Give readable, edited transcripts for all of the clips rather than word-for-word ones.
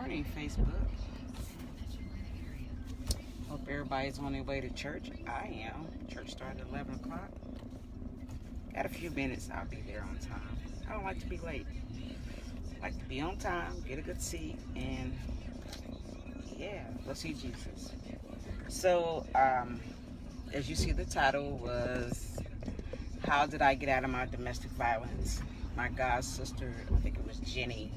morning, Facebook. Hope everybody's on their way to church. I am. Church started at 11 o'clock. Got a few minutes. I'll be there on time. I don't like to be late. I like to be on time, get a good seat, and yeah, go see Jesus. So, as you see, the title was, How Did I Get Out of My Domestic Violence? My god sister, I think it was Jenny.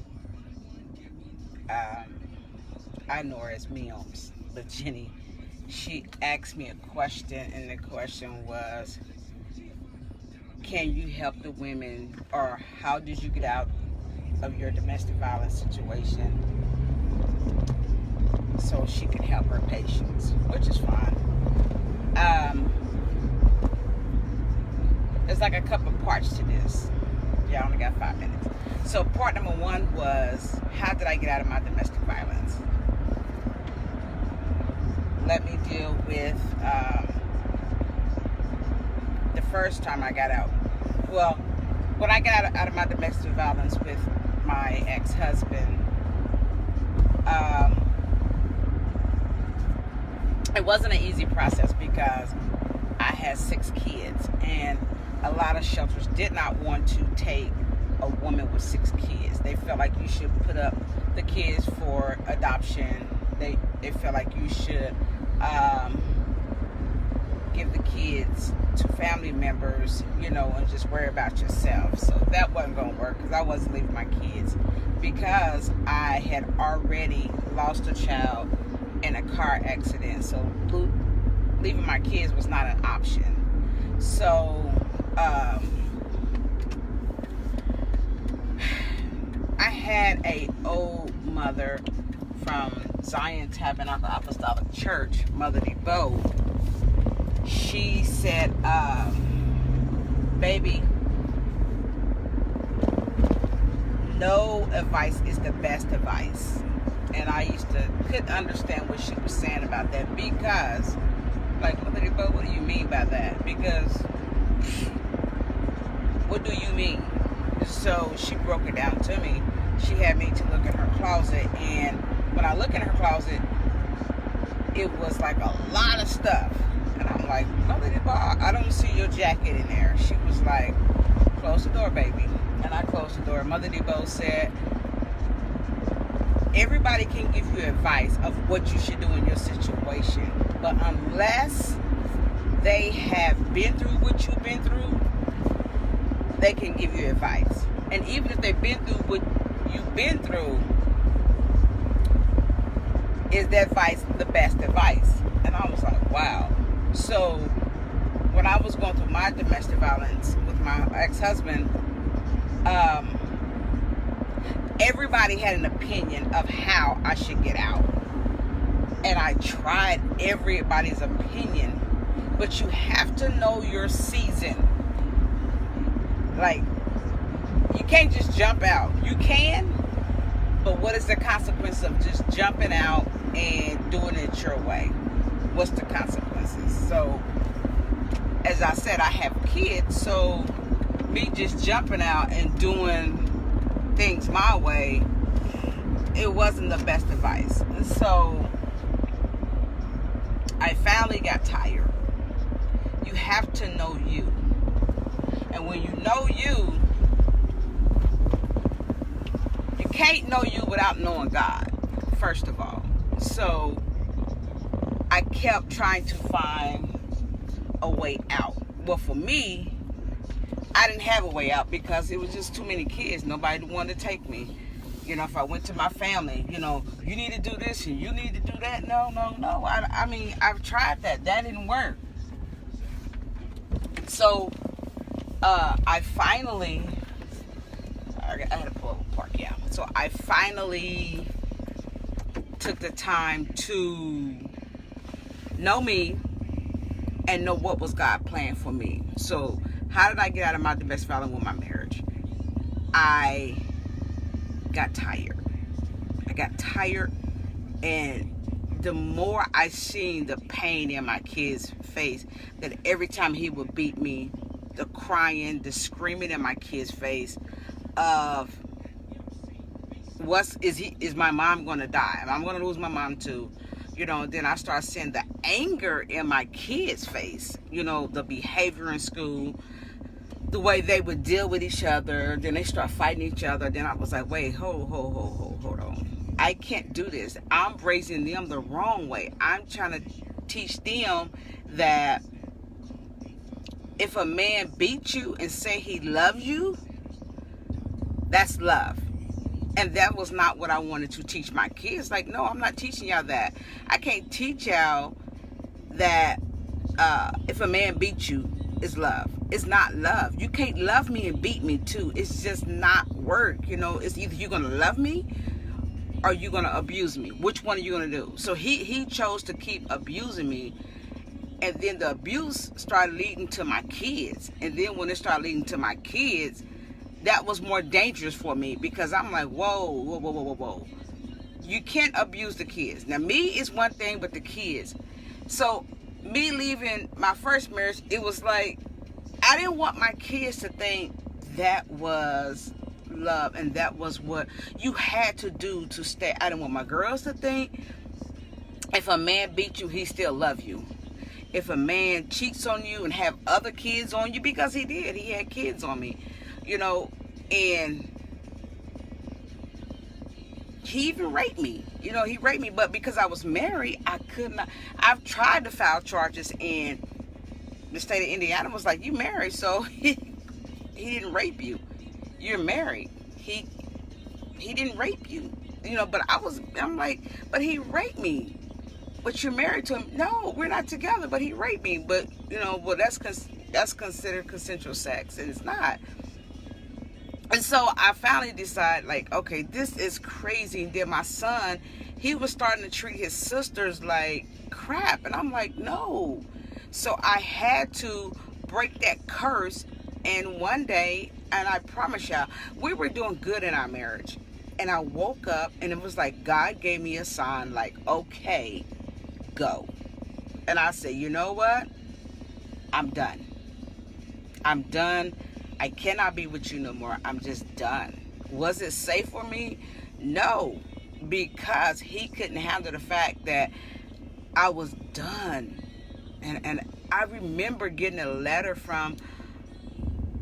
I know her as Meoms, but Jenny, she asked me a question, and the question was, can you help the women, or how did you get out of your domestic violence situation so she could help her patients, which is fine. There's like a couple parts to this. Yeah, I only got 5 minutes. So part number one was, how did I get out of my domestic violence? Let me deal with the first time I got out. Well, when I got out of my domestic violence with my ex-husband, it wasn't an easy process because I had 6 kids, and a lot of shelters did not want to take a woman with 6 kids. They felt like you should put up the kids for adoption. They felt like you should give the kids to family members, and just worry about yourself. So that wasn't going to work because I wasn't leaving my kids, because I had already lost a child in a car accident. So leaving my kids was not an option. So I had a old mother from Zion Tabernacle Apostolic Church, Mother DeBow. She said, baby, no advice is the best advice. And I couldn't understand what she was saying about that, because, like, Mother DeBow, what do you mean by that? Because, what do you mean? So she broke it down to me. She had me to look in her closet, and when I look in her closet, it was like a lot of stuff. And I'm like, Mother DeBow, I don't see your jacket in there. She was like, close the door, baby. And I closed the door. Mother DeBow said, everybody can give you advice of what you should do in your situation, but unless they have been through what you've been through, they can give you advice. And even if they've been through what you've been through, is that advice the best advice? And I was like, wow. So when I was going through my domestic violence with my ex-husband, everybody had an opinion of how I should get out. And I tried everybody's opinion, but you have to know your season. Like, you can't just jump out. You can, but what is the consequence of just jumping out and doing it your way? What's the consequences? So, as I said, I have kids, so me just jumping out and doing things my way, it wasn't the best advice. And so I finally got tired. You have to know you. And when you know you can't know you without knowing God, first of all. So I kept trying to find a way out. Well, for me, I didn't have a way out because it was just too many kids. Nobody wanted to take me. If I went to my family, you need to do this and you need to do that. No. I mean, I've tried that. That didn't work. So, I had to pull up a park, yeah. So I finally took the time to know me and know what was God planned for me. So how did I get out of my domestic violence with my marriage? I got tired. And the more I seen the pain in my kid's face, that every time he would beat me, the crying, the screaming in my kid's face of is my mom going to die? Am I going to lose my mom too? Then I start seeing the anger in my kids' face. The behavior in school, the way they would deal with each other. Then they start fighting each other. Then I was like, wait, hold on. I can't do this. I'm raising them the wrong way. I'm trying to teach them that if a man beats you and say he loves you, that's love. And that was not what I wanted to teach my kids. Like, no, I'm not teaching y'all that. I can't teach y'all that if a man beats you, it's love. It's not love. You can't love me and beat me too. It's just not work. It's either you're going to love me or you're going to abuse me. Which one are you going to do? So he chose to keep abusing me. And then the abuse started leading to my kids. And then when it started leading to my kids, that was more dangerous for me, because I'm like, whoa. You can't abuse the kids. Now, me is one thing, but the kids. So, me leaving my first marriage, it was like, I didn't want my kids to think that was love and that was what you had to do to stay. I didn't want my girls to think if a man beat you, he still love you. If a man cheats on you and have other kids on you, because he did. He had kids on me. And he even raped me. He raped me, but because I was married, I could not. I've tried to file charges, and the state of Indiana was like, you married, so he didn't rape you. You're married. He didn't rape you. But I'm like, but he raped me. But you're married to him. No, we're not together, but he raped me. But, well, that's considered consensual sex, and it's not. And so I finally decided, like, okay, this is crazy. And then my son, he was starting to treat his sisters like crap. And I'm like, no. So I had to break that curse. And one day, and I promise y'all, we were doing good in our marriage. And I woke up, and it was like God gave me a sign, like, okay, go. And I said, you know what? I'm done. I'm done. I cannot be with you no more. I'm just done. Was it safe for me? No, because he couldn't handle the fact that I was done. And I remember getting a letter from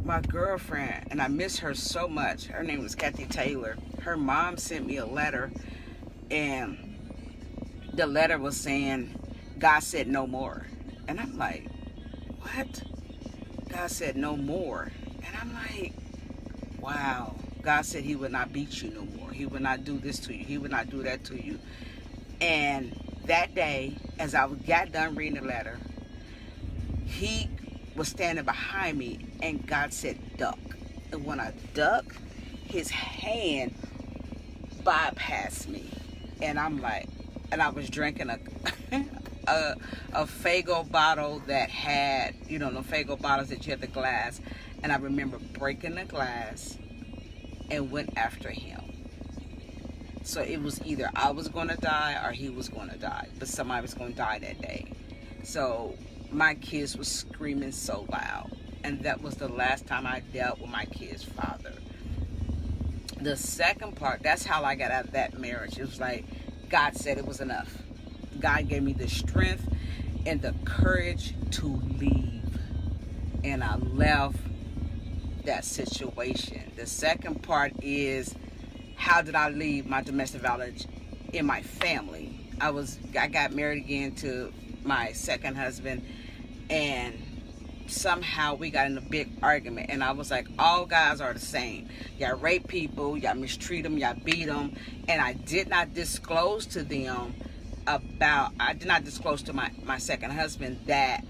my girlfriend, and I miss her so much. Her name was Kathy Taylor. Her mom sent me a letter, and the letter was saying, God said no more. And I'm like, what? God said no more. And I'm like, wow. God said he would not beat you no more. He would not do this to you. He would not do that to you. And that day, as I got done reading the letter, he was standing behind me, and God said, duck. And when I ducked, his hand bypassed me. And I'm like, and I was drinking a Faygo bottle that had, the Faygo bottles that you have the glass. And I remember breaking the glass and went after him. So it was either I was going to die or he was going to die. But somebody was going to die that day. So my kids were screaming so loud. And that was the last time I dealt with my kid's father. The second part, that's how I got out of that marriage. It was like God said it was enough. God gave me the strength and the courage to leave. And I left that situation. The second part is, how did I leave my domestic violence in my family? I got married again to my second husband, and somehow we got in a big argument, and I was like, all guys are the same. Y'all rape people, y'all mistreat them, y'all beat them. And I did not disclose to them I did not disclose to my second husband that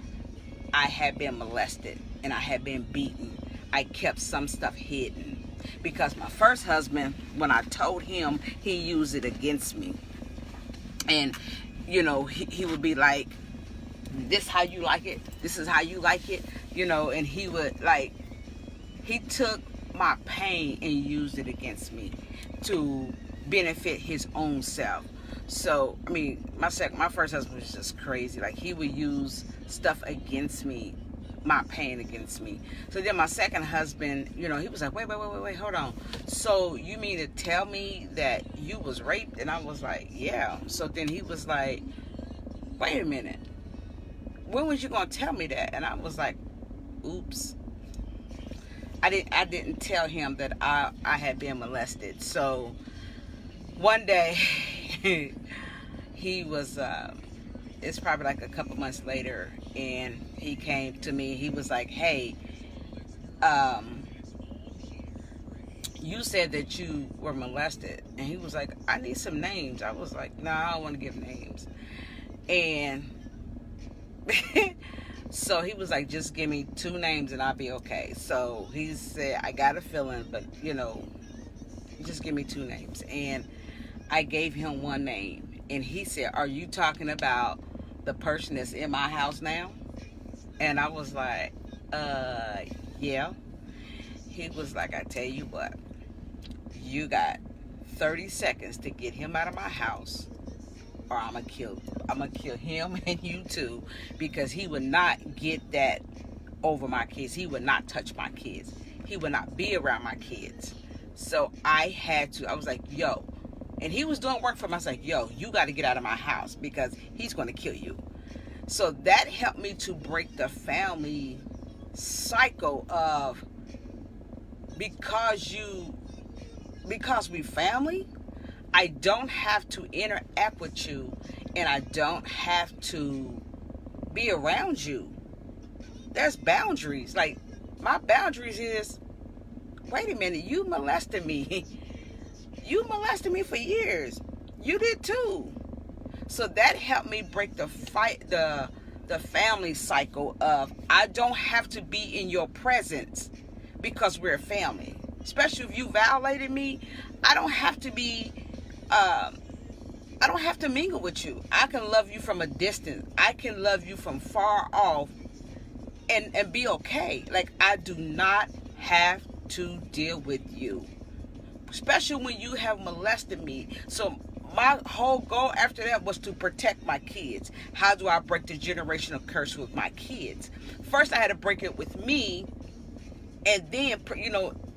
I had been molested and I had been beaten. I kept some stuff hidden, because my first husband, when I told him, he used it against me. And he would be like, this how you like it, this is how you like it, and he would, like, he took my pain and used it against me to benefit his own self. So I mean, my first husband was just crazy. Like, he would use stuff against me my pain against me. So then my second husband, he was like, wait, hold on. So you mean to tell me that you was raped? And I was like, yeah. So then he was like, wait a minute. When was you going to tell me that? And I was like, oops. I didn't tell him that I had been molested. So one day he was, it's probably like a couple months later, and he came to me. He was like, hey, you said that you were molested. And he was like, I need some names. I was like, no, I don't want to give names. And so he was like, just give me 2 names and I'll be okay. So he said, I got a feeling, but just give me 2 names. And I gave him 1 name, and he said, are you talking about the person that's in my house now? And I was like, yeah. He was like, I tell you what, you got 30 seconds to get him out of my house, or I'm gonna kill him and you too, because he would not get that over my kids. He would not touch my kids. He would not be around my kids. So I was like, yo. And he was doing work for me. I was like, yo, you got to get out of my house because he's going to kill you. So that helped me to break the family cycle of, because we family, I don't have to interact with you, and I don't have to be around you. There's boundaries. Like, my boundaries is, wait a minute, you molested me. You molested me for years. You did too. So that helped me break the family cycle of, I don't have to be in your presence because we're a family. Especially if you violated me, I don't have to be, I don't have to mingle with you. I can love you from a distance. I can love you from far off and be okay. Like, I do not have to deal with you. Especially when you have molested me. So my whole goal after that was to protect my kids. How do I break the generational curse with my kids? First, I had to break it with me, and then,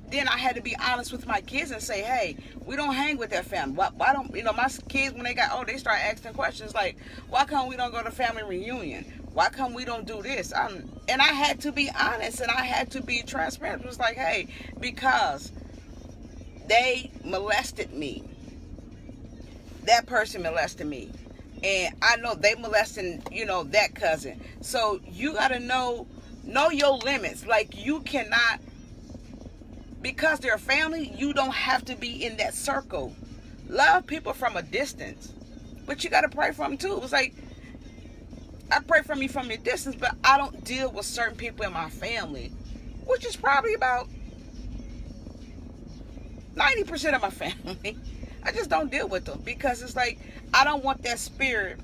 then I had to be honest with my kids and say, hey, we don't hang with that family. Why don't, my kids, when they got old, they start asking questions like, why come we don't go to family reunion? Why come we don't do this? And I had to be honest, and I had to be transparent. It was like, hey, because they molested me. That person molested me. And I know they molesting, that cousin. So you got to know your limits. Like, you cannot, because they're family, you don't have to be in that circle. Love people from a distance. But you got to pray for them too. It's like, I pray for me from your distance, but I don't deal with certain people in my family, which is probably about 90% of my family. I just don't deal with them because it's like, I don't want that spirit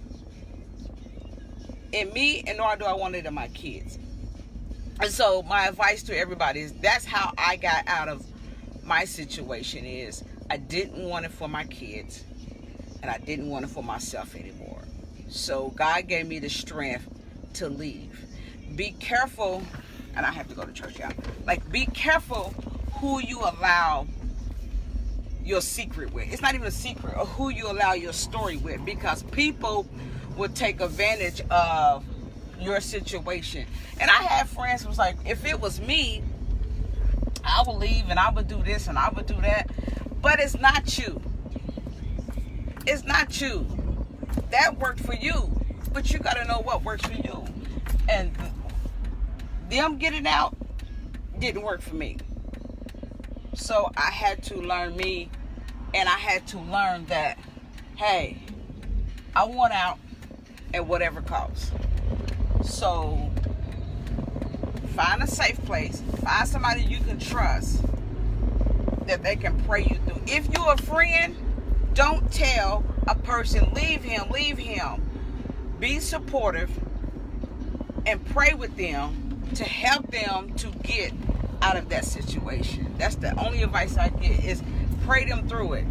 in me, and nor do I want it in my kids. And so my advice to everybody is, that's how I got out of my situation. Is I didn't want it for my kids, and I didn't want it for myself anymore. So God gave me the strength to leave. Be careful, and I have to go to church, y'all. Like, be careful who you allow your secret with. It's not even a secret, or who you allow your story with, because people will take advantage of your situation. And I had friends who was like, if it was me, I would leave and I would do this and I would do that. But it's not you. It's not you. That worked for you, but you got to know what works for you. And them getting out didn't work for me. So I had to learn me, and I had to learn that, hey, I want out at whatever cost. So find a safe place. Find somebody you can trust that they can pray you through. If you're a friend, don't tell a person, leave him. Be supportive and pray with them to help them to get out of that situation. That's the only advice I get, is pray them through it.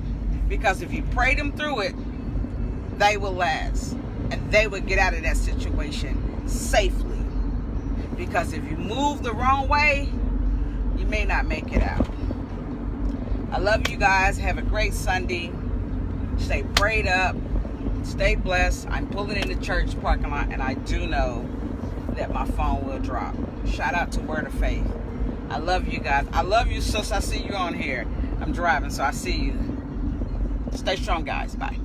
Because if you pray them through it, they will last. And they will get out of that situation safely. Because if you move the wrong way, you may not make it out. I love you guys. Have a great Sunday. Stay prayed up. Stay blessed. I'm pulling in the church parking lot, and I do know that my phone will drop. Shout out to Word of Faith. I love you guys. I love you, sis. I see you on here. I'm driving, so I see you. Stay strong, guys. Bye.